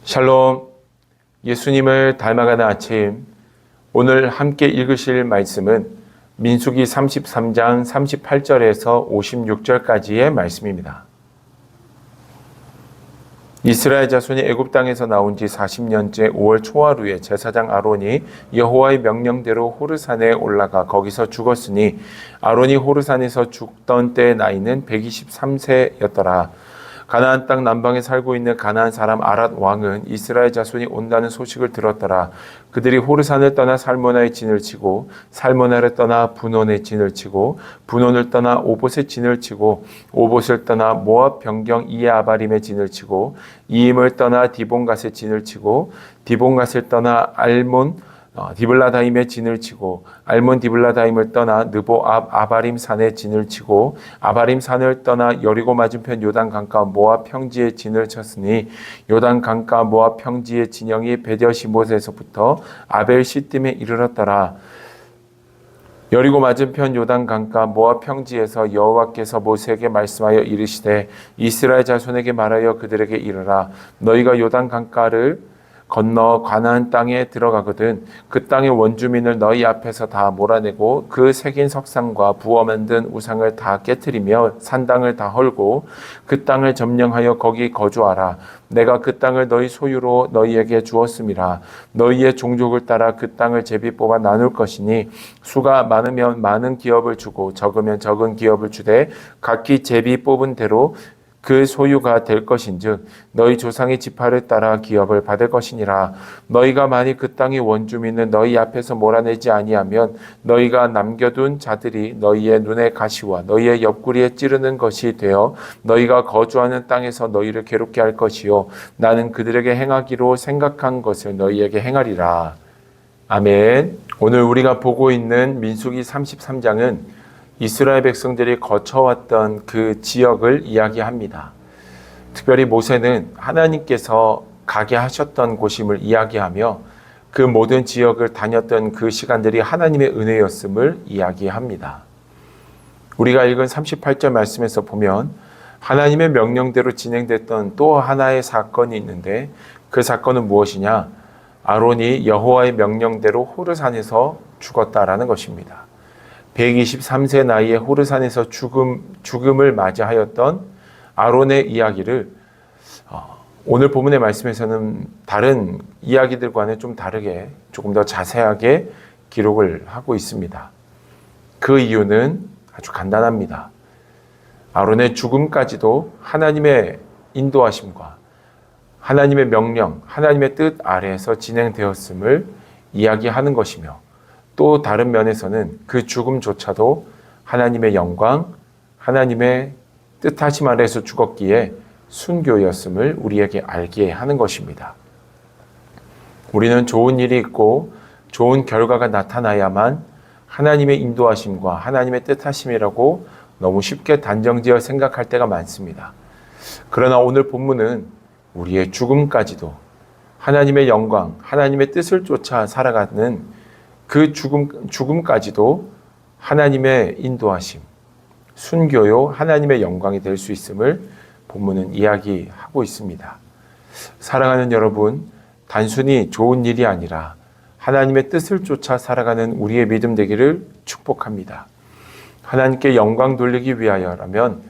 샬롬, 예수님을 닮아가는 아침. 오늘 함께 읽으실 말씀은 민수기 33장 38절에서 56절까지의 말씀입니다. 이스라엘 자손이 애굽 땅에서 나온 지 40년째 5월 초하루에 제사장 아론이 여호와의 명령대로 호르산에 올라가 거기서 죽었으니 아론이 호르산에서 죽던 때의 나이는 123세였더라. 가나안 땅 남방에 살고 있는 가나안 사람 아랏 왕은 이스라엘 자손이 온다는 소식을 들었더라. 그들이 호르산을 떠나 살모나의 진을 치고 살모나를 떠나 분온의 진을 치고 분온을 떠나 오봇의 진을 치고 오봇을 떠나 모압 변경 이에아바림의 진을 치고 이임을 떠나 디본갓의 진을 치고 디본갓을 떠나 알몬 디블라다임의 진을 치고 알몬 디블라다임을 떠나 느보 아바림 산의 진을 치고 아바림 산을 떠나 여리고 맞은편 요단 강가 모압 평지의 진을 쳤으니 요단 강가 모압 평지의 진영이 베델시못에서부터 아벨 시딤에 이르렀더라. 여리고 맞은편 요단 강가 모압 평지에서 여호와께서 모세에게 말씀하여 이르시되 이스라엘 자손에게 말하여 그들에게 이르라. 너희가 요단 강가를 건너 가나안 땅에 들어가거든 그 땅의 원주민을 너희 앞에서 다 몰아내고 그 새긴 석상과 부어 만든 우상을 다 깨트리며 산당을 다 헐고 그 땅을 점령하여 거기 거주하라. 내가 그 땅을 너희 소유로 너희에게 주었음이라. 너희의 종족을 따라 그 땅을 제비 뽑아 나눌 것이니 수가 많으면 많은 기업을 주고 적으면 적은 기업을 주되 각기 제비 뽑은 대로 그 소유가 될 것인즉 너희 조상의 지파를 따라 기업을 받을 것이니라. 너희가 만일 그 땅의 원주민을 너희 앞에서 몰아내지 아니하면 너희가 남겨둔 자들이 너희의 눈의 가시와 너희의 옆구리에 찌르는 것이 되어 너희가 거주하는 땅에서 너희를 괴롭게 할 것이요 나는 그들에게 행하기로 생각한 것을 너희에게 행하리라. 아멘. 오늘 우리가 보고 있는 민수기 33장은 이스라엘 백성들이 거쳐왔던 그 지역을 이야기합니다. 특별히 모세는 하나님께서 가게 하셨던 곳임을 이야기하며 그 모든 지역을 다녔던 그 시간들이 하나님의 은혜였음을 이야기합니다. 우리가 읽은 38절 말씀에서 보면 하나님의 명령대로 진행됐던 또 하나의 사건이 있는데 그 사건은 무엇이냐? 아론이 여호와의 명령대로 호르산에서 죽었다라는 것입니다. 123세 나이에 호르산에서 죽음을 맞이하였던 아론의 이야기를 오늘 본문의 말씀에서는 다른 이야기들과는 좀 다르게 조금 더 자세하게 기록을 하고 있습니다. 그 이유는 아주 간단합니다. 아론의 죽음까지도 하나님의 인도하심과 하나님의 명령, 하나님의 뜻 아래에서 진행되었음을 이야기하는 것이며 또 다른 면에서는 그 죽음조차도 하나님의 영광, 하나님의 뜻하심 아래에서 죽었기에 순교였음을 우리에게 알게 하는 것입니다. 우리는 좋은 일이 있고 좋은 결과가 나타나야만 하나님의 인도하심과 하나님의 뜻하심이라고 너무 쉽게 단정지어 생각할 때가 많습니다. 그러나 오늘 본문은 우리의 죽음까지도 하나님의 영광, 하나님의 뜻을 쫓아 살아가는 그 죽음까지도 하나님의 인도하심, 순교요 하나님의 영광이 될 수 있음을 본문은 이야기하고 있습니다. 사랑하는 여러분, 단순히 좋은 일이 아니라 하나님의 뜻을 쫓아 살아가는 우리의 믿음 되기를 축복합니다. 하나님께 영광 돌리기 위하여라면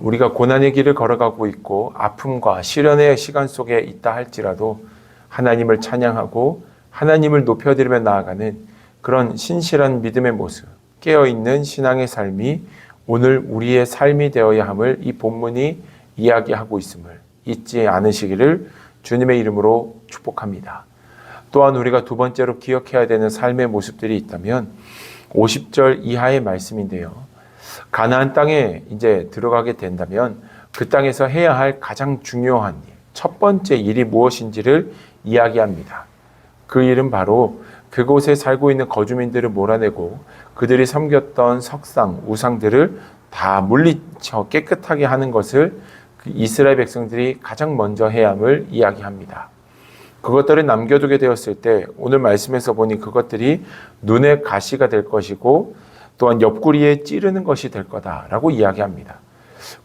우리가 고난의 길을 걸어가고 있고 아픔과 시련의 시간 속에 있다 할지라도 하나님을 찬양하고 하나님을 높여드리며 나아가는 그런 신실한 믿음의 모습, 깨어있는 신앙의 삶이 오늘 우리의 삶이 되어야 함을 이 본문이 이야기하고 있음을 잊지 않으시기를 주님의 이름으로 축복합니다. 또한 우리가 두 번째로 기억해야 되는 삶의 모습들이 있다면 50절 이하의 말씀인데요. 가나안 땅에 이제 들어가게 된다면 그 땅에서 해야 할 가장 중요한 일, 첫 번째 일이 무엇인지를 이야기합니다. 그 일은 바로 그곳에 살고 있는 거주민들을 몰아내고 그들이 섬겼던 석상, 우상들을 다 물리쳐 깨끗하게 하는 것을 이스라엘 백성들이 가장 먼저 해야 함을 이야기합니다. 그것들을 남겨두게 되었을 때 오늘 말씀에서 보니 그것들이 눈의 가시가 될 것이고 또한 옆구리에 찌르는 것이 될 거다라고 이야기합니다.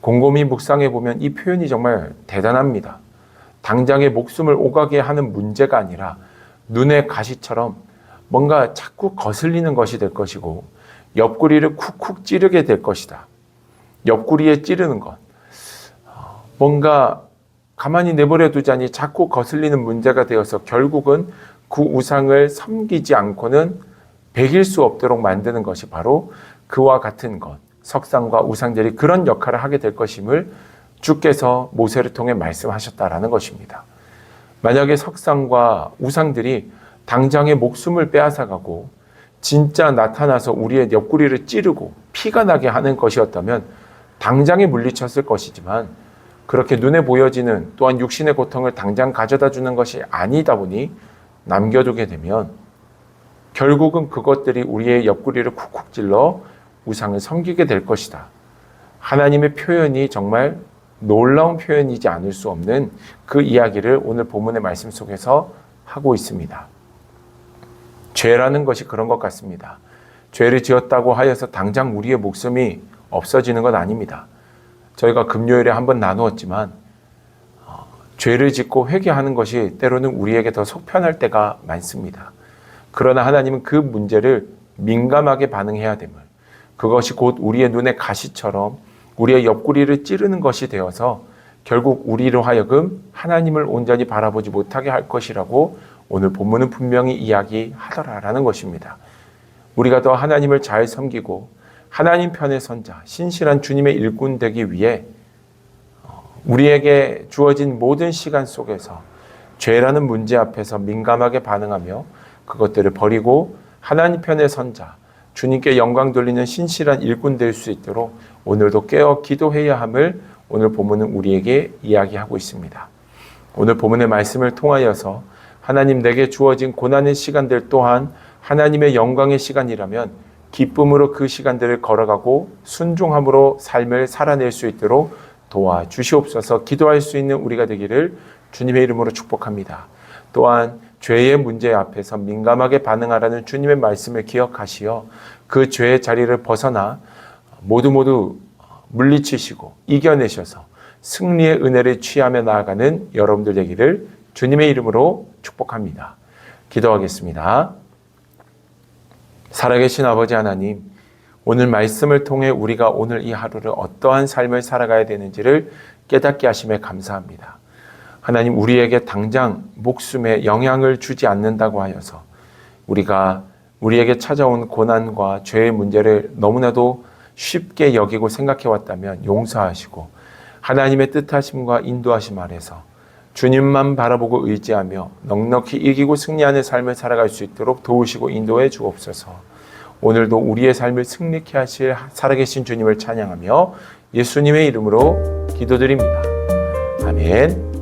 곰곰이 묵상해 보면 이 표현이 정말 대단합니다. 당장의 목숨을 오가게 하는 문제가 아니라 눈의 가시처럼 뭔가 자꾸 거슬리는 것이 될 것이고 옆구리를 쿡쿡 찌르게 될 것이다. 옆구리에 찌르는 것. 뭔가 가만히 내버려 두자니 자꾸 거슬리는 문제가 되어서 결국은 그 우상을 섬기지 않고는 배길 수 없도록 만드는 것이 바로 그와 같은 것, 석상과 우상들이 그런 역할을 하게 될 것임을 주께서 모세를 통해 말씀하셨다라는 것입니다. 만약에 석상과 우상들이 당장의 목숨을 빼앗아가고 진짜 나타나서 우리의 옆구리를 찌르고 피가 나게 하는 것이었다면 당장에 물리쳤을 것이지만 그렇게 눈에 보여지는 또한 육신의 고통을 당장 가져다 주는 것이 아니다 보니 남겨두게 되면 결국은 그것들이 우리의 옆구리를 쿡쿡 찔러 우상을 섬기게 될 것이다. 하나님의 표현이 정말 놀라운 표현이지 않을 수 없는 그 이야기를 오늘 본문의 말씀 속에서 하고 있습니다. 죄라는 것이 그런 것 같습니다. 죄를 지었다고 하여서 당장 우리의 목숨이 없어지는 건 아닙니다. 저희가 금요일에 한번 나누었지만 죄를 짓고 회개하는 것이 때로는 우리에게 더 속편할 때가 많습니다. 그러나 하나님은 그 문제를 민감하게 반응해야 됨을, 그것이 곧 우리의 눈의 가시처럼 우리의 옆구리를 찌르는 것이 되어서 결국 우리로 하여금 하나님을 온전히 바라보지 못하게 할 것이라고 오늘 본문은 분명히 이야기하더라라는 것입니다. 우리가 더 하나님을 잘 섬기고 하나님 편에 선자, 신실한 주님의 일꾼 되기 위해 우리에게 주어진 모든 시간 속에서 죄라는 문제 앞에서 민감하게 반응하며 그것들을 버리고 하나님 편에 선자, 주님께 영광 돌리는 신실한 일꾼 될 수 있도록 오늘도 깨어 기도해야 함을 오늘 본문은 우리에게 이야기하고 있습니다. 오늘 본문의 말씀을 통하여서 하나님 내게 주어진 고난의 시간들 또한 하나님의 영광의 시간이라면 기쁨으로 그 시간들을 걸어가고 순종함으로 삶을 살아낼 수 있도록 도와주시옵소서. 기도할 수 있는 우리가 되기를 주님의 이름으로 축복합니다. 또한 죄의 문제 앞에서 민감하게 반응하라는 주님의 말씀을 기억하시어 그 죄의 자리를 벗어나 모두 물리치시고 이겨내셔서 승리의 은혜를 취하며 나아가는 여러분들 되기를 주님의 이름으로 축복합니다. 기도하겠습니다. 살아계신 아버지 하나님, 오늘 말씀을 통해 우리가 오늘 이 하루를 어떠한 삶을 살아가야 되는지를 깨닫게 하심에 감사합니다. 하나님, 우리에게 당장 목숨에 영향을 주지 않는다고 하여서 우리가 우리에게 찾아온 고난과 죄의 문제를 너무나도 쉽게 여기고 생각해 왔다면 용서하시고 하나님의 뜻하심과 인도하심 아래서 주님만 바라보고 의지하며 넉넉히 이기고 승리하는 삶을 살아갈 수 있도록 도우시고 인도해 주옵소서. 오늘도 우리의 삶을 승리케 하실 살아계신 주님을 찬양하며 예수님의 이름으로 기도드립니다. 아멘.